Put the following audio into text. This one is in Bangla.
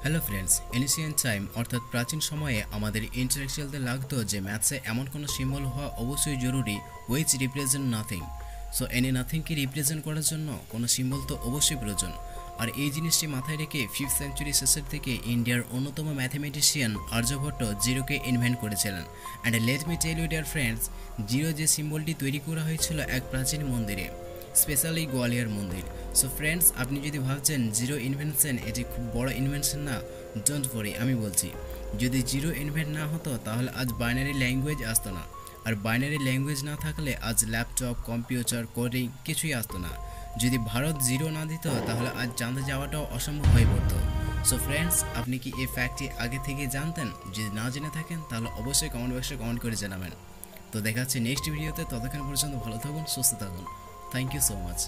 হ্যালো ফ্রেন্ডস, এনশিয়েন্ট টাইম অর্থাৎ প্রাচীন সময়ে আমাদের ইন্টেলেকচুয়ালদের লাগতো যে ম্যাথসে এমন কোনো সিম্বল হওয়া অবশ্যই জরুরি which represent nothing. So any নাথিংকে রিপ্রেজেন্ট করার জন্য কোনো সিম্বল তো অবশ্যই প্রয়োজন। আর এই জিনিসটি মাথায় রেখে 5th সেঞ্চুরি শেষের থেকে ইন্ডিয়ার অন্যতম ম্যাথমেটিশিয়ান আর্যভট্ট জিরোকে ইনভেন্ট করেছিলেন। And let me tell you dear friends, zero যে সিম্বলটি তৈরি করা হয়েছিল এক প্রাচীন মন্দিরে, স্পেশালি গোয়ালিয়র মন্দির। সো ফ্রেন্ডস, আপনি যদি ভাবছেন জিরো ইনভেনশন এটি খুব বড় ইনভেনশন না, ডোন্ট ওয়ারি, আমি বলছি যদি জিরো ইনভেন্ট না হতো তাহলে আজ বাইনারি ল্যাঙ্গুয়েজ আসতো না, আর বাইনারি ল্যাঙ্গুয়েজ না থাকলে আজ ল্যাপটপ, কম্পিউটার, কোডিং কিছুই আসতো না। যদি ভারত জিরো না দিত তাহলে আজ জানতে যাওয়াটাও অসম্ভব হয়ে পড়তো। সো ফ্রেন্ডস, আপনি কি এই ফ্যাক্টটি আগে থেকে জানতেন? যদি না জেনে থাকেন তাহলে অবশ্যই কমেন্ট বক্সে কমেন্ট করে জানাবেন। তো দেখা হচ্ছে নেক্সট ভিডিওতে, ততক্ষণ পর্যন্ত ভালো থাকুন, সুস্থ থাকুন। Thank you so much.